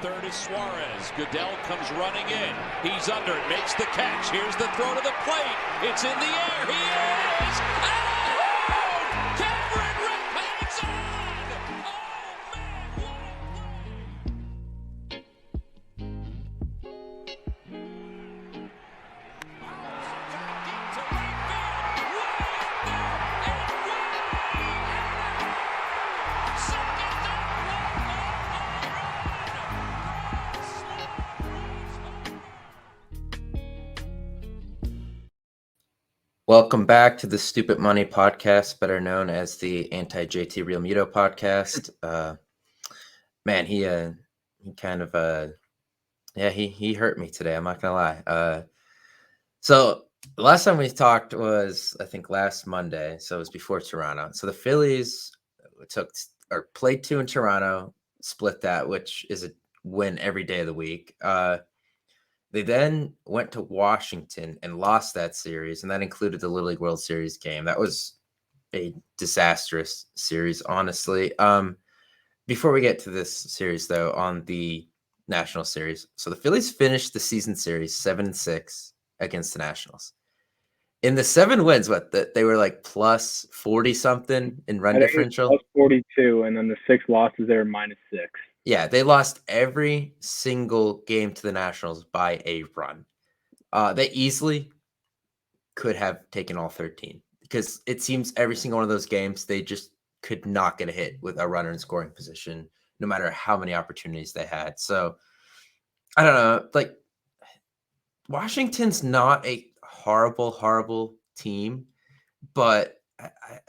third is Suarez. Goodell comes running in. He's under it, makes the catch. Here's the throw to the plate. It's in the air. He is out! Cameron Rick hangs on! Oh, man, what a play! Deep to right field. Way up there and way out! Second Welcome back to the Stupid Money Podcast, better known as the Anti-JT Real Muto Podcast. Man, he kind of he hurt me today. I'm not gonna lie. So the last time we talked was I think last Monday, so it was before Toronto. So the Phillies played 2 in Toronto, split that, which is a win every day of the week. They then went to Washington and lost that series, and that included the Little League World Series game. That was a disastrous series, honestly. Before we get to this series, though, on the National Series, so the Phillies finished the season series 7-6 against the Nationals. In the 7 wins, they were like plus 40 something in run differential. Plus 42, and then the 6 losses they were minus 6. Yeah, they lost every single game to the Nationals by a run. They easily could have taken all 13 because it seems every single one of those games, they just could not get a hit with a runner in scoring position, no matter how many opportunities they had. So I don't know, like Washington's not a horrible team, but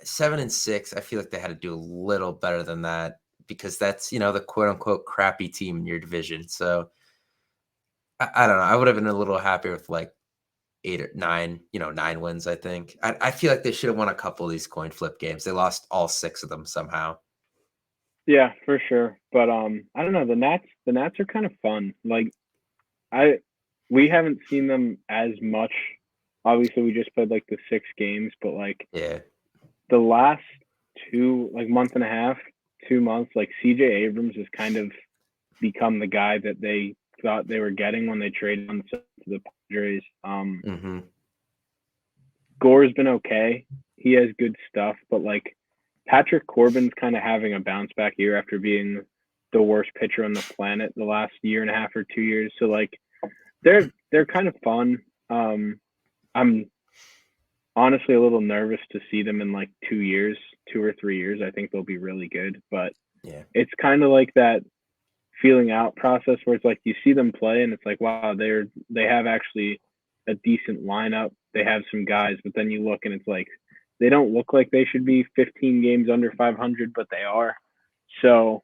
7-6, I feel like they had to do a little better than that, because that's, the quote unquote crappy team in your division. So I don't know. I would have been a little happier with like 8 or 9, 9 wins, I think. I feel like they should have won a couple of these coin flip games. They lost all 6 of them somehow. Yeah, for sure. But I don't know. The Nats are kind of fun. Like we haven't seen them as much. Obviously, we just played like the 6 games, but like the last 2, like month and a half, 2 months, like CJ Abrams has kind of become the guy that they thought they were getting when they traded him to the Padres. Gore's been okay. He has good stuff, but like Patrick Corbin's kind of having a bounce back year after being the worst pitcher on the planet the last year and a half or 2 years. So like they're kind of fun. I'm honestly a little nervous to see them in like 2 or 3 years. I think they'll be really good, but it's kind of like that feeling out process where it's like you see them play and it's like, wow, they have actually a decent lineup. They have some guys, but then you look and it's like they don't look like they should be 15 games under 500, but they are. So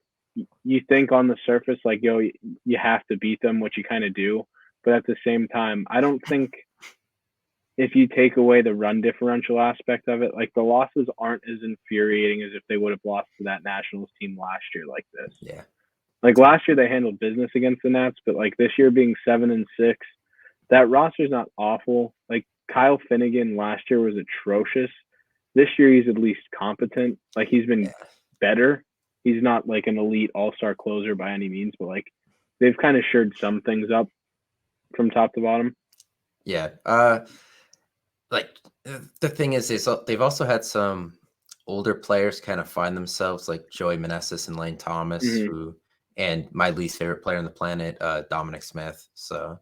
you think on the surface like, yo, you have to beat them, which you kind of do. But at the same time, I don't think if you take away the run differential aspect of it, like the losses aren't as infuriating as if they would have lost to that Nationals team last year like this. Yeah. Like last year they handled business against the Nats, but like this year being 7-6, that roster's not awful. Like Kyle Finnegan last year was atrocious. This year he's at least competent. Like he's been better. He's not like an elite all-star closer by any means, but like they've kind of shored some things up from top to bottom. Yeah. Like the thing is they've also had some older players kind of find themselves, like Joey Meneses and Lane Thomas, and my least favorite player on the planet, Dominic Smith. So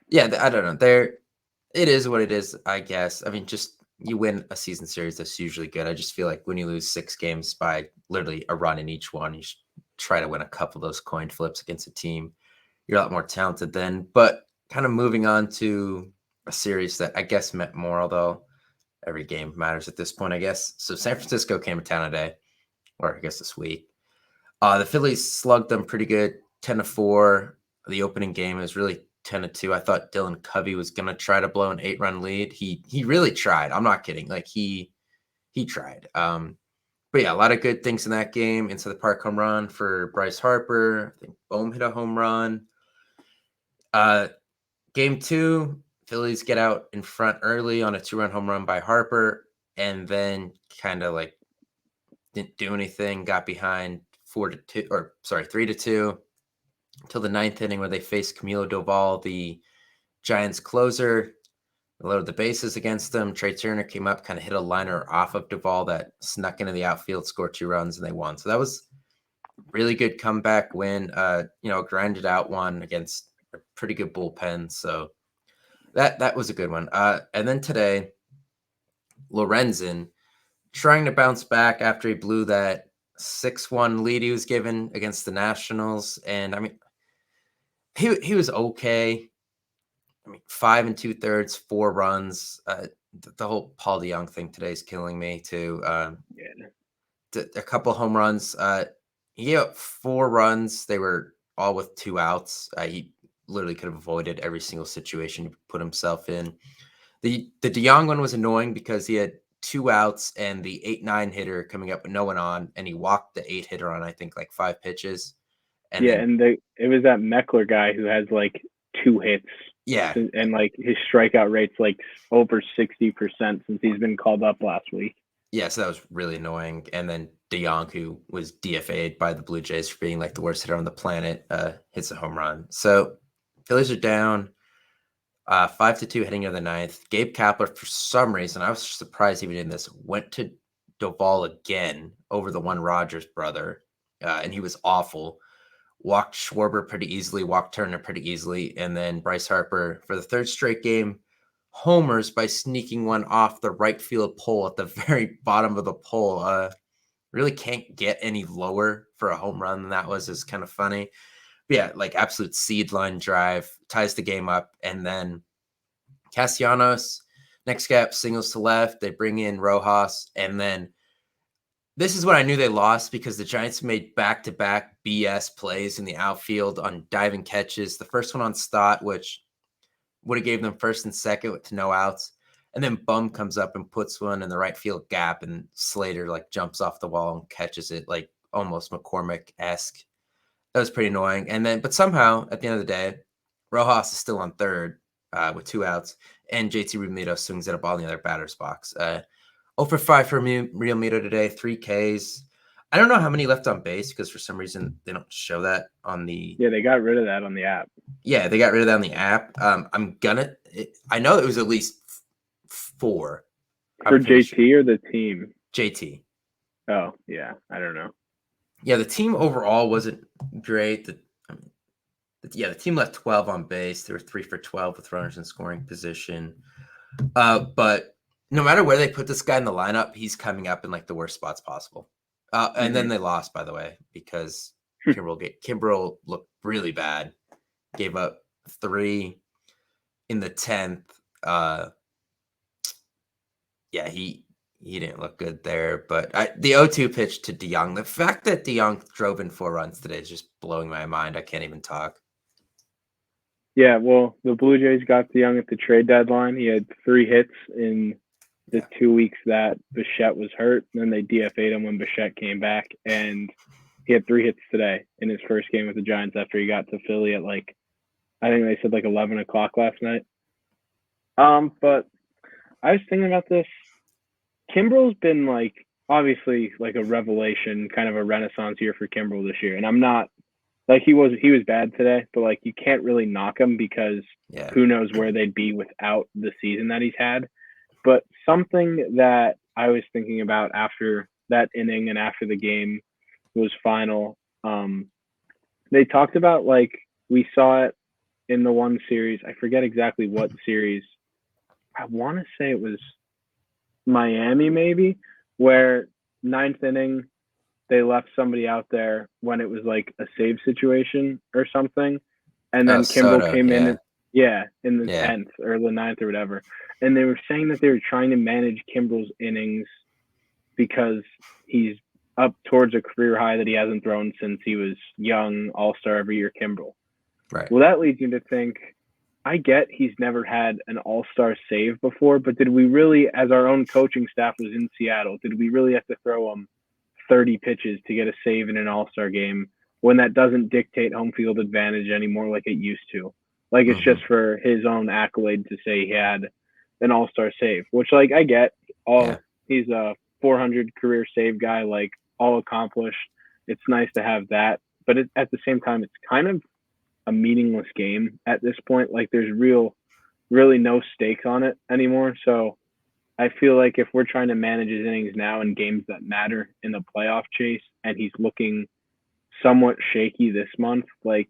yeah, I don't know. It is what it is, I guess. I mean, just you win a season series, that's usually good. I just feel like when you lose 6 games by literally a run in each one, you should try to win a couple of those coin flips against a team you're a lot more talented then. But kind of moving on to a series that I guess meant more, although every game matters at this point, I guess. So San Francisco came to town today, or I guess this week. The Phillies slugged them pretty good, 10-4. The opening game was really 10-2. I thought Dylan Covey was gonna try to blow an 8-run lead. He really tried. I'm not kidding. Like he tried. But yeah, a lot of good things in that game. Into the park home run for Bryce Harper. I think Bohm hit a home run. Game 2, Phillies get out in front early on a 2-run home run by Harper, and then kind of like didn't do anything. Got behind 3-2. until the ninth inning where they faced Camilo Doval, the Giants closer. They loaded the bases against them. Trey Turner came up, kind of hit a liner off of Doval that snuck into the outfield, scored 2 runs, and they won. So that was really good comeback win. Grinded out one against a pretty good bullpen. So that was a good one. And then today, Lorenzen trying to bounce back after he blew that 6-1 lead he was given against the Nationals. And I mean, he was okay. I mean, 5 2/3, 4 runs. The whole Paul DeJong thing today is killing me too. A couple home runs. He got 4 runs. They were all with 2 outs. He literally could have avoided every single situation he put himself in. The DeJong one was annoying because he had 2 outs and the 8-9 hitter coming up with no one on, and he walked the 8 hitter on, I think, like 5 pitches. And it was that Meckler guy who has like 2 hits. Yeah. And like his strikeout rate's like over 60% since he's been called up last week. Yeah, so that was really annoying. And then DeJong, who was DFA'd by the Blue Jays for being like the worst hitter on the planet, hits a home run. So Phillies are down 5-2 heading into the ninth. Gabe Kapler, for some reason, I was surprised even in this, went to Doval again over the one Rogers brother, and he was awful. Walked Schwarber pretty easily, walked Turner pretty easily, and then Bryce Harper, for the 3rd straight game, homers by sneaking one off the right field pole at the very bottom of the pole. Really can't get any lower for a home run than that was. Is kind of funny. But yeah, like absolute seed line drive, ties the game up, and then Castellanos, next gap, singles to left. They bring in Rojas, and then this is when I knew they lost because the Giants made back-to-back BS plays in the outfield on diving catches. The first one on Stott, which would have gave them first and second with no outs. And then Bum comes up and puts one in the right field gap, and Slater like jumps off the wall and catches it like almost McCormick-esque. That was pretty annoying. And then, but somehow at the end of the day, Rojas is still on third with 2 outs, and JT Realmuto swings at a ball in the other batter's box. 0 for 5 for Realmuto today, 3 Ks. I don't know how many left on base because for some reason they don't show that on the. Yeah, they got rid of that on the app. Yeah, they got rid of that on the app. I know it was at least 4. For JT or the team? JT. Oh, yeah. I don't know. Yeah, the team overall wasn't great. The team left 12 on base. They were 3 for 12 with runners in scoring position. But no matter where they put this guy in the lineup, he's coming up in like the worst spots possible. And then they lost, by the way, because Kimbrel looked really bad. Gave up 3 in the 10th. He didn't look good there. But the 0-2 pitch to DeJong, the fact that DeJong drove in 4 runs today is just blowing my mind. I can't even talk. Yeah, well, the Blue Jays got DeJong at the trade deadline. He had 3 hits in the 2 weeks that Bichette was hurt. And then they DFA'd him when Bichette came back. And he had 3 hits today in his first game with the Giants after he got to Philly at like, I think they said like 11 o'clock last night. But I was thinking about this. Kimbrel's been like, obviously like a revelation, kind of a renaissance year for Kimbrel this year. And I'm not, like he was bad today, but like you can't really knock him because who knows where they'd be without the season that he's had. But something that I was thinking about after that inning and after the game was final, they talked about like we saw it in the one series. I forget exactly what series. I want to say it was Miami maybe, where 9th inning they left somebody out there when it was like a save situation or something, and then Kimbrel came in in the 10th or the 9th or whatever, and they were saying that they were trying to manage Kimbrel's innings because he's up towards a career high that he hasn't thrown since he was young, all-star every year Kimbrel. Right. Well, that leads you to think, I get he's never had an all-star save before, but did we really, as our own coaching staff was in Seattle, did we really have to throw him 30 pitches to get a save in an all-star game when that doesn't dictate home field advantage anymore like it used to? Like it's just for his own accolade to say he had an all-star save, which like I get. He's a 400 career save guy, like all accomplished. It's nice to have that, but at the same time, it's kind of a meaningless game at this point. Like there's really no stakes on it anymore. So I feel like if we're trying to manage his innings now in games that matter in the playoff chase, and he's looking somewhat shaky this month, like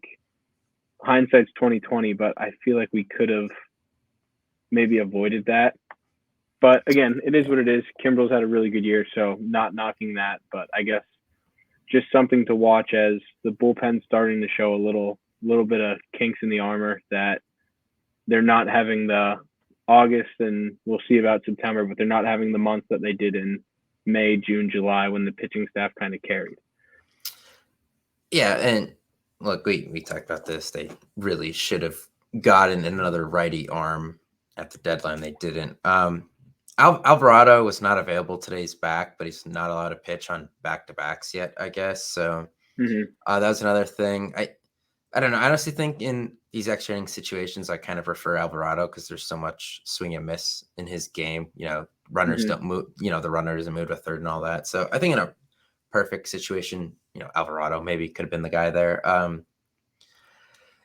hindsight's 2020, but I feel like we could have maybe avoided that. But again, it is what it is. Kimbrel's had a really good year, so not knocking that, but I guess just something to watch as the bullpen's starting to show a little bit of kinks in the armor, that they're not having the August, and we'll see about September, but they're not having the months that they did in May, June, July when the pitching staff kind of carried. Yeah, and look, we talked about this. They really should have gotten another righty arm at the deadline. They didn't. Alvarado was not available today. He's back, but he's not allowed to pitch on back-to-backs yet, I guess. So that was another thing. I don't know. I honestly think in these extra inning situations, I kind of prefer Alvarado because there's so much swing and miss in his game. Runners don't move. The runner doesn't move to third and all that. So I think in a perfect situation, Alvarado maybe could have been the guy there.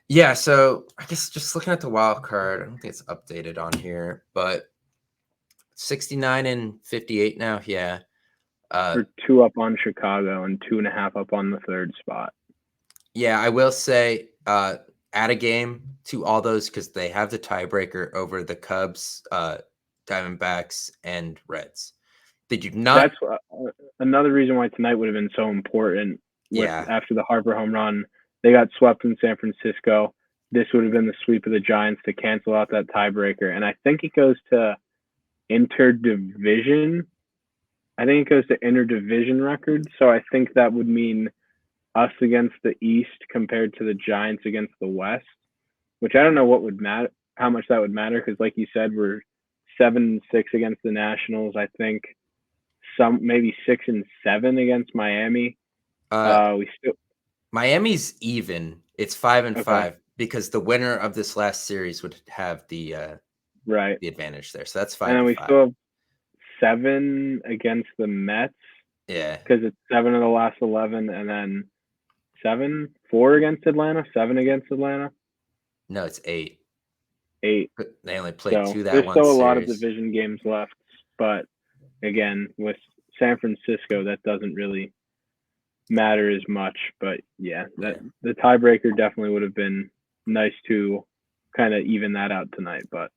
Yeah. So I guess just looking at the wild card, I don't think it's updated on here, but 69 and 58 now. Yeah. We're 2 up on Chicago and 2.5 up on the third spot. Yeah, I will say add a game to all those because they have the tiebreaker over the Cubs, Diamondbacks, and Reds. They do not. That's another reason why tonight would have been so important. After the Harper home run, they got swept in San Francisco. This would have been the sweep of the Giants to cancel out that tiebreaker. And I think it goes to interdivision. Records. So I think that would mean us against the East compared to the Giants against the West, which I don't know what would matter, how much that would matter. Because like you said, we're 7-6 against the Nationals. I think maybe 6-7 against Miami. Miami's even. It's 5-5 because the winner of this last series would have the advantage there. So that's 5. And then we still have 7 against the Mets. Yeah, because it's 7 of the last 11, and then 4 against Atlanta, 7 against Atlanta. No, it's 8. 8. They only played 2 that there's one still a series. lot of division games left, but again, with San Francisco, that doesn't really matter as much. But the tiebreaker definitely would have been nice to kind of even that out tonight. But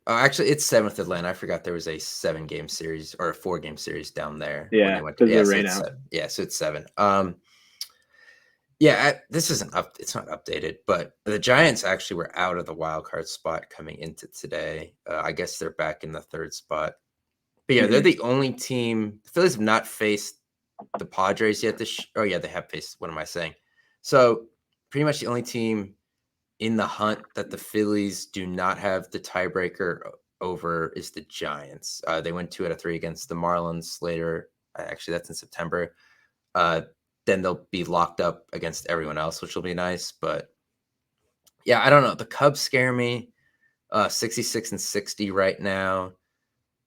actually, it's 7th Atlanta. I forgot there was a 7-game series or a 4-game series down there. Yeah, because of the rain out. So it's 7. This isn't up. It's not updated, but the Giants actually were out of the wild card spot coming into today. I guess they're back in the 3rd spot. But they're the only team. The Phillies have not faced the Padres yet. They have faced. What am I saying? So pretty much the only team in the hunt that the Phillies do not have the tiebreaker over is the Giants. They went 2 out of 3 against the Marlins later. Actually, that's in September. Then they'll be locked up against everyone else, which will be nice. But I don't know. The Cubs scare me. 66 and 60 right now.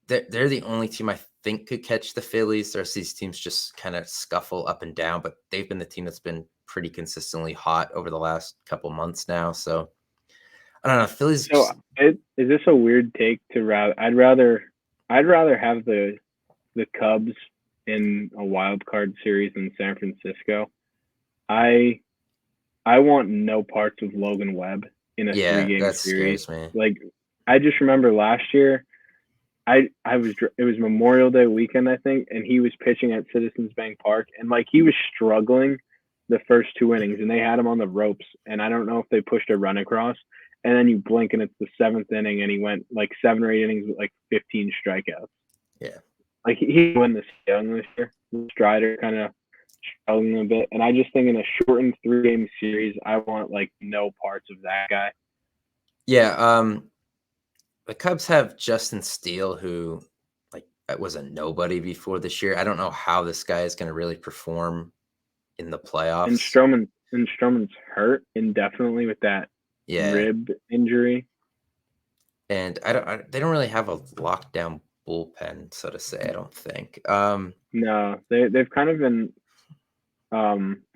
They're the only team I think could catch the Phillies. The rest of these teams just kind of scuffle up and down, but they've been the team that's been pretty consistently hot over the last couple months now. So I don't know. Phillies. So is this a weird take to I'd rather have the Cubs in a wild card series in San Francisco. I want no parts of Logan Webb in a 3-game series. Scares me. Like I just remember last year, it was Memorial Day weekend, I think, and he was pitching at Citizens Bank Park, and like he was struggling the first 2 innings, and they had him on the ropes, and I don't know if they pushed a run across, and then you blink and it's the 7th inning, and he went like 7 or 8 innings with like 15 strikeouts. Yeah. Like he won this young this year. Strider kind of struggling a bit. And I just think in a shortened 3-game series, I want like no parts of that guy. Yeah. The Cubs have Justin Steele, who was a nobody before this year. I don't know how this guy is going to really perform in the playoffs. And Stroman's hurt indefinitely with that rib injury. And they don't really have a lockdown bullpen, so to say, I don't think. No, they've kind of been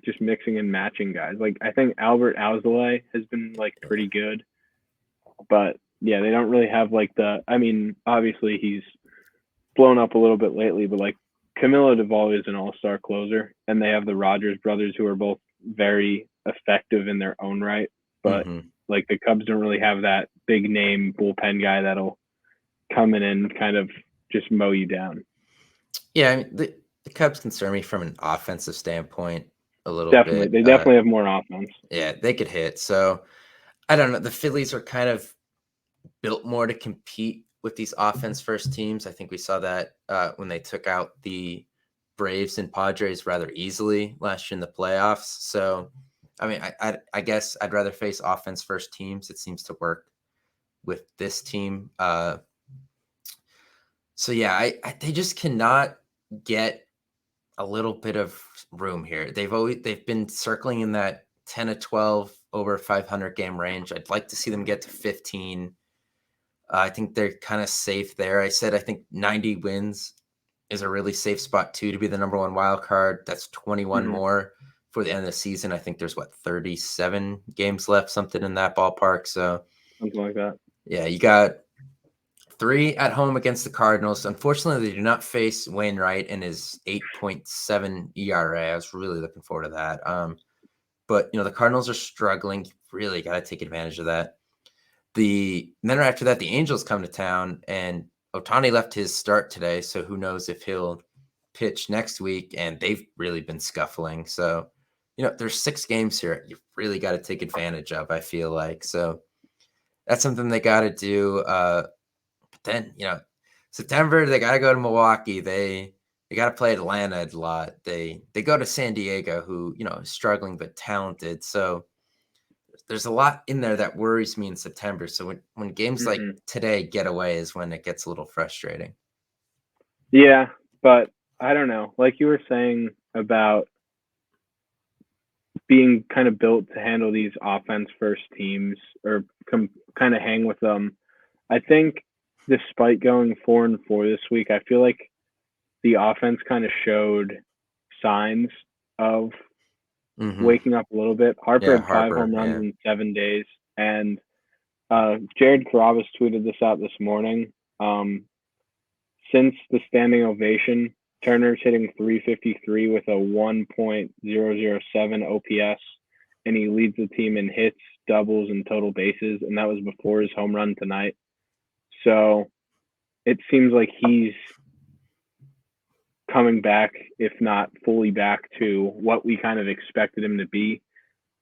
just mixing and matching guys. Like I think Albert Alzolay has been like pretty good, but yeah, they don't really have like I mean, obviously he's blown up a little bit lately, but like Camilo Duvall is an all-star closer, and they have the Rogers brothers who are both very effective in their own right. But like the Cubs don't really have that big name bullpen guy that'll come in and kind of just mow you down. Yeah, I mean, the Cubs concern me from an offensive standpoint a little Definitely. bit. They definitely have more offense. Yeah, they could hit. So I don't know. The Phillies are kind of built more to compete with these offense first teams. I think we saw that when they took out the Braves and Padres rather easily last year in the playoffs. So, I mean, I guess I'd rather face offense first teams. It seems to work with this team. So yeah, they just cannot get a little bit of room here. They've been circling in that 10 to 12 over 500 game range. I'd like to see them get to 15. I think they're kind of safe there. I think 90 wins is a really safe spot too to be the number one wild card. That's 21 more for the end of the season. I think there's 37 games left, something in that ballpark. So something like that. Yeah, you got 3 at home against the Cardinals. Unfortunately, they do not face Wainwright in his 8.7 ERA. I was really looking forward to that. But the Cardinals are struggling. You really got to take advantage of that. Then after that, the Angels come to town, and Ohtani left his start today, so who knows if he'll pitch next week, and they've really been scuffling. So, there's 6 games here you've really got to take advantage of, I feel like. So that's something they got to do. But then, September, they got to go to Milwaukee. They got to play Atlanta a lot. They go to San Diego, who, is struggling but talented. So there's a lot in there that worries me in September. So when games like today get away is when it gets a little frustrating. Yeah, but I don't know. Like you were saying about being kind of built to handle these offense first teams or kind of hang with them. I think despite going 4-4 this week, I feel like the offense kind of showed signs of waking up a little bit. Harper had 5 home runs in 7 days, and Jared Carrabis tweeted this out this morning. Since the standing ovation, Turner's hitting .353 with a 1.007 OPS, and he leads the team in hits, doubles, and total bases, and that was before his home run tonight. So it seems like he's coming back, if not fully back to what we kind of expected him to be.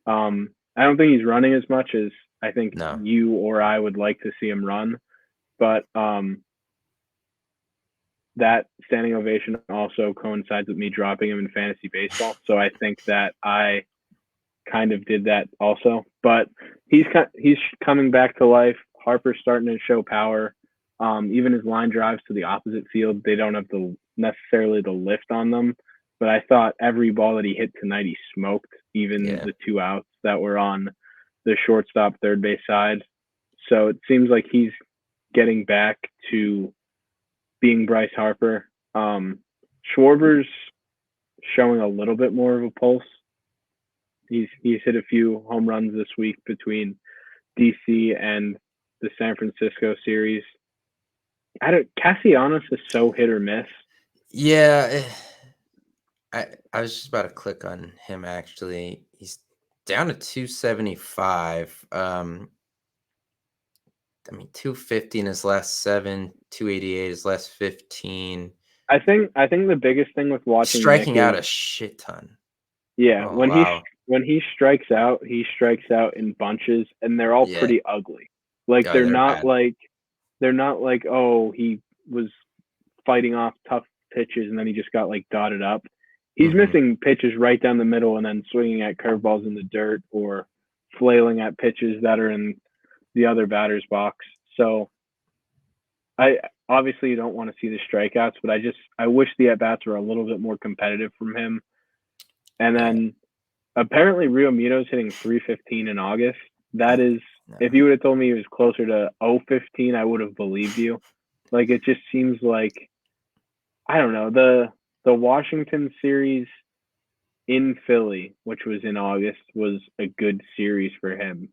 I don't think he's running as much as I think you or I would like to see him run, but that standing ovation also coincides with me dropping him in fantasy baseball. So I think that I kind of did that also, but he's coming back to life. Harper's starting to show power. Even his line drives to the opposite field, they don't have necessarily the lift on them, but I thought every ball that he hit tonight, he smoked, even the 2 outs that were on the shortstop third base side. So it seems like he's getting back to being Bryce Harper. Schwarber's showing a little bit more of a pulse. He's hit a few home runs this week between DC and the San Francisco series. Castellanos is so hit or miss. Yeah, I was just about to click on him. Actually, he's down to 275. 250 in his last 7, 288 his last 15. I think the biggest thing with watching striking out a shit ton. Yeah, when he strikes out in bunches, and they're all pretty ugly. Like they're not bad. They're not like, oh, he was fighting off tough pitches and then he just got like dotted up. He's missing pitches right down the middle and then swinging at curveballs in the dirt or flailing at pitches that are in the other batter's box. So I obviously don't want to see the strikeouts, but I wish the at-bats were a little bit more competitive from him. And then apparently Rio Mito's hitting .315 in August. That is, if you would have told me he was closer to .015, I would have believed you. Like, it just seems like, I don't know, the Washington series, in Philly, which was in August, was a good series for him.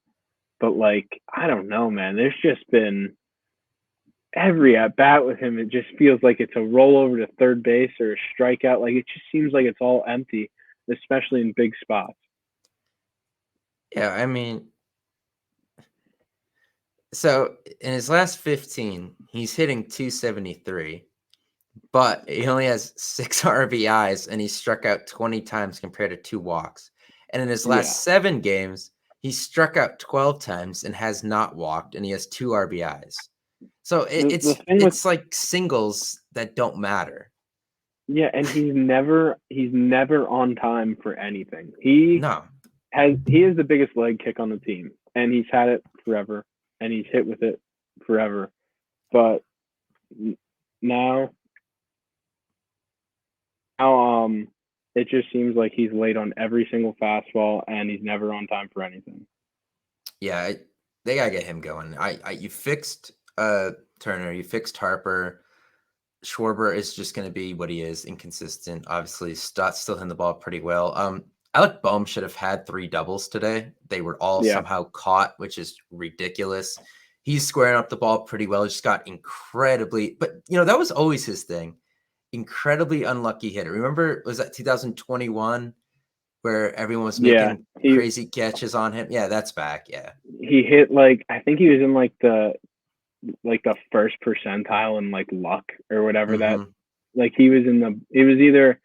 But like, I don't know, man. There's just been every at bat with him. It just feels like it's a rollover to third base or a strikeout. Like it just seems like it's all empty, especially in big spots. Yeah, I mean, so in his last 15, he's hitting 273, but he only has 6 RBIs and he struck out 20 times compared to 2 walks. And in his Yeah. last 7 games, he struck out 12 times and has not walked, and he has 2 RBIs. So The thing with it's like singles that don't matter. yeah, and he's never on time for anything. He No. is the biggest leg kick on the team, and he's had it forever, and he's hit with it forever. But now, it just seems like he's late on every single fastball, and he's never on time for anything. Yeah, they gotta get him going. You fixed Turner, you fixed Harper. Schwarber is just going to be what he is, inconsistent. Obviously, Stott's still hitting the ball pretty well. Alec Boehm should have had 3 doubles today. They were all Yeah. somehow caught, which is ridiculous. He's squaring up the ball pretty well. He just got incredibly, but that was always his thing. Incredibly unlucky hitter. Remember, was that 2021 where everyone was making crazy catches on him? Yeah, that's back. Yeah. He hit I think he was in the first percentile in luck or whatever that he was it was either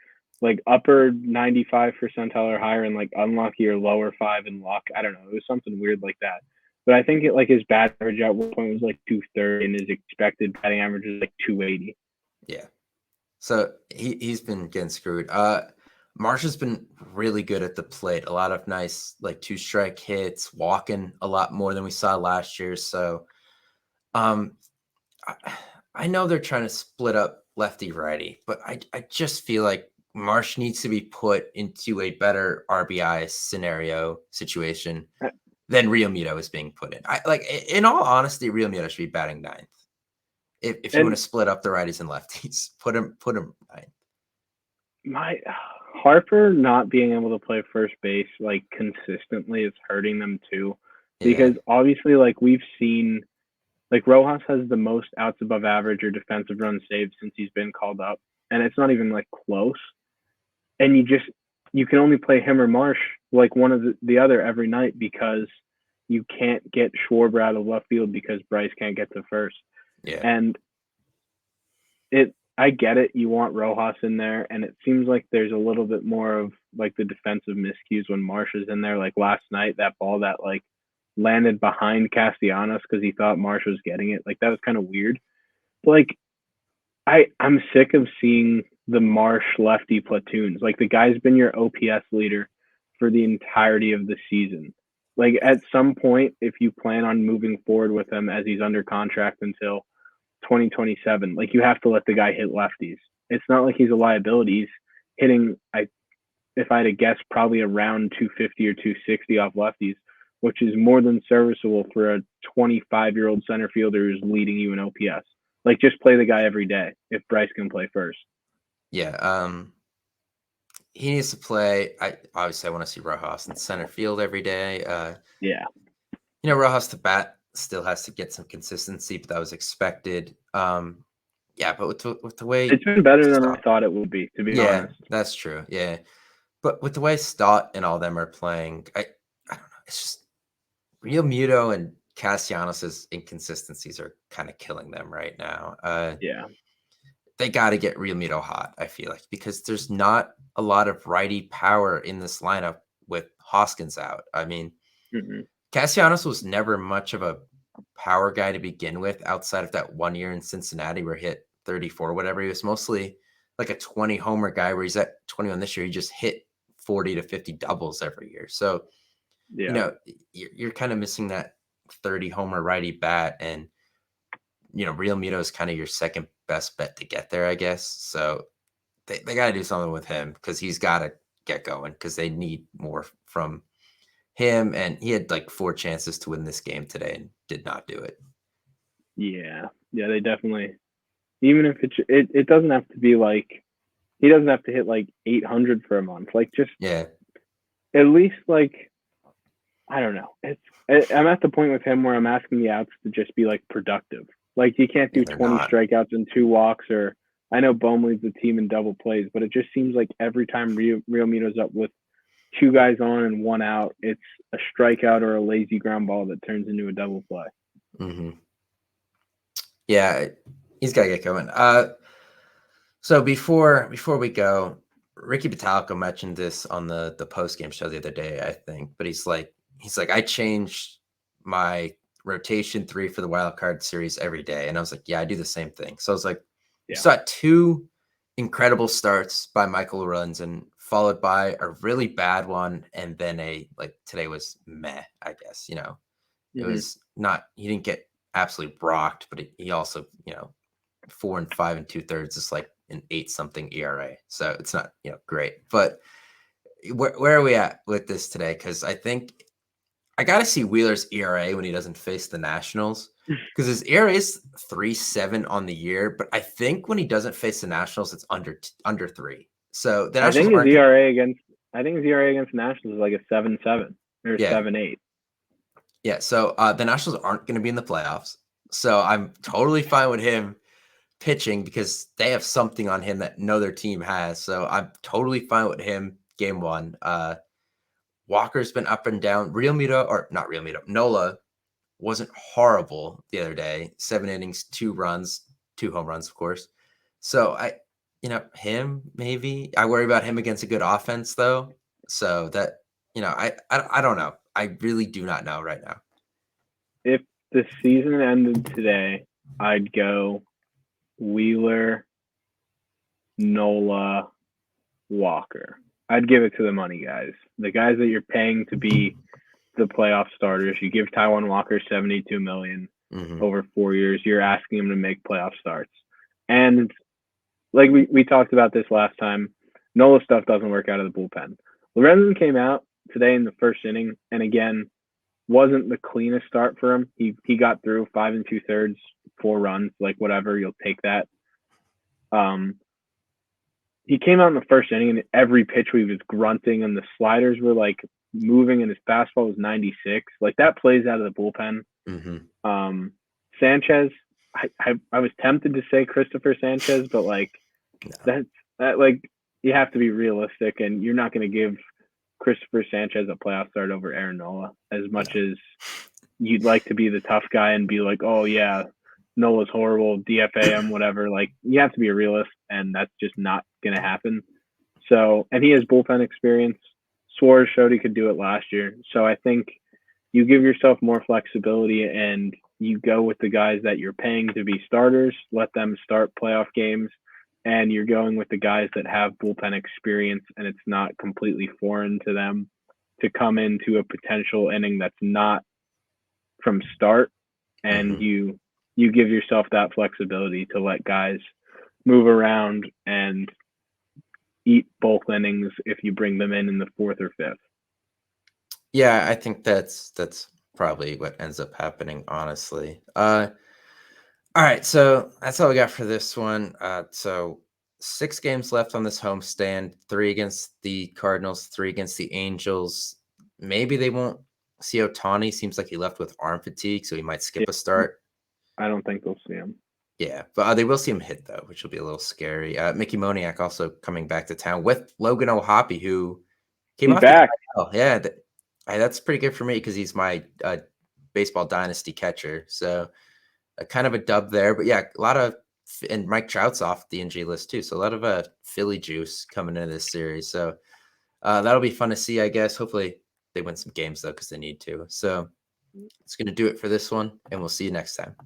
upper 95 percentile or higher in unlucky or lower 5 in luck. I don't know. It was something weird like that. But I think his batting average at one point was 230 and his expected batting average is 280. Yeah. So he's been getting screwed. Marsh has been really good at the plate. A lot of nice 2-strike hits, walking a lot more than we saw last year. So I know they're trying to split up lefty righty, but I just feel like Marsh needs to be put into a better RBI situation than Real Muto is being put in. In all honesty, Real Muto should be batting 9th. If you want to split up the righties and lefties, put him 9th. My Harper not being able to play first base consistently is hurting them too, because obviously we've seen. Rojas has the most outs above average or defensive runs saved since he's been called up, and it's not even close. And you can only play him or Marsh one of the other every night because you can't get Schwarber out of left field because Bryce can't get to first. Yeah. And I get it. You want Rojas in there, and it seems like there's a little bit more of the defensive miscues when Marsh is in there. Last night, that ball that landed behind Castellanos because he thought Marsh was getting it. That was kind of weird. I'm sick of seeing the Marsh lefty platoons. The guy's been your OPS leader for the entirety of the season. At some point, if you plan on moving forward with him as he's under contract until 2027, you have to let the guy hit lefties. It's not like he's a liability. He's hitting, if I had to guess, probably around 250 or 260 off lefties, which is more than serviceable for a 25-year-old center fielder who's leading you in OPS. Just play the guy every day if Bryce can play first. Yeah, he needs to play. I want to see Rojas in center field every day. Yeah. Rojas the bat still has to get some consistency, but that was expected. Yeah, but with the way it's been better than I thought it would be, to be honest. Yeah, that's true. Yeah, but with the way Stott and all them are playing, I don't know. It's just Real Muto and Castellanos' inconsistencies are kind of killing them right now. Yeah. They got to get Real Muto hot, I feel like, because there's not a lot of righty power in this lineup with Hoskins out. I mean, Castellanos was never much of a power guy to begin with outside of that 1 year in Cincinnati where he hit 34 whatever. He was mostly a 20 homer guy where he's at 21 this year. He just hit 40 to 50 doubles every year. So, you're kind of missing that 30 homer righty bat, and Real Muto is kind of your second best bet to get there, I guess. So they got to do something with him because he's got to get going because they need more from him. And he had 4 chances to win this game today and did not do it. Yeah, they definitely. Even if it doesn't have to be He doesn't have to hit like 800 for a month. Like just Yeah. at least like I don't know. I'm at the point with him where I'm asking the outs to just be like productive. Like you can't do They're 20 not. strikeouts and 2 walks, or I know Bohm leads the team in double plays, but it just seems like every time Real Mito's up with 2 guys on and 1 out, it's a strikeout or a lazy ground ball that turns into a double play. Mm-hmm. Yeah, he's got to get going. So before we go, Ricky Batalico mentioned this on the post game show the other day, I think. But he's like, I changed my rotation 3 for the wild card series every day, and I was like, yeah, I do the same thing. So I was like, you saw 2 incredible starts by Michael Lorenzen, followed by a really bad one, and then today was meh, I guess. It was not. He didn't get absolutely rocked, but he also 4 5 2/3 is like an 8-something ERA. So it's not, great. But where are we at with this today? Because I think I got to see Wheeler's ERA when he doesn't face the Nationals, because his ERA is 3.7 on the year. But I think when he doesn't face the Nationals, it's under 3. So the Nationals I think his ERA against Nationals is like a 7.7 or 7.8. Yeah. So the Nationals aren't going to be in the playoffs. So I'm totally fine with him pitching because they have something on him that no other team has. So I'm totally fine with him game 1. Walker's been up and down. Nola wasn't horrible the other day. 7 innings, 2 runs, 2 home runs, of course. So him maybe. I worry about him against a good offense though. So that I don't know. I really do not know right now. If the season ended today, I'd go Wheeler, Nola, Walker. I'd give it to the money guys. The guys that you're paying to be the playoff starters. You give Taijuan Walker $72 million over 4 years. You're asking him to make playoff starts. And like we talked about this last time, Nola stuff doesn't work out of the bullpen. Lorenzen came out today in the first inning, and again, wasn't the cleanest start for him. He got through 5 2/3, 4 runs, like whatever, you'll take that. He came out in the first inning, and every pitch he was grunting, and the sliders were like moving, and his fastball was 96. Like that plays out of the bullpen. Sanchez, I was tempted to say Christopher Sanchez, but like that like you have to be realistic, and you're not going to give Christopher Sanchez a playoff start over Aaron Nola as much as you'd like to be the tough guy and be like, oh yeah, Nola's horrible, DFA, whatever. Like you have to be a realist, and that's just not going to happen. So, and he has bullpen experience. Suarez showed he could do it last year. So I think you give yourself more flexibility and you go with the guys that you're paying to be starters, let them start playoff games, and you're going with the guys that have bullpen experience and it's not completely foreign to them to come into a potential inning that's not from start, and you give yourself that flexibility to let guys move around and eat both innings if you bring them in the 4th or 5th. Yeah, I think that's probably what ends up happening, honestly. All right, so that's all we got for this one. So 6 games left on this homestand, 3 against the Cardinals, 3 against the Angels. Maybe they won't see Ohtani. Seems like he left with arm fatigue, so he might skip a start. I don't think they'll see him. Yeah, but they will see him hit, though, which will be a little scary. Mickey Moniak also coming back to town with Logan O'Hoppe, who came He's off back. Yeah, that's pretty good for me because he's my baseball dynasty catcher. So kind of a dub there. But yeah, a lot of – and Mike Trout's off the injury list too. So a lot of Philly juice coming into this series. So that'll be fun to see, I guess. Hopefully they win some games, though, because they need to. So it's going to do it for this one, and we'll see you next time.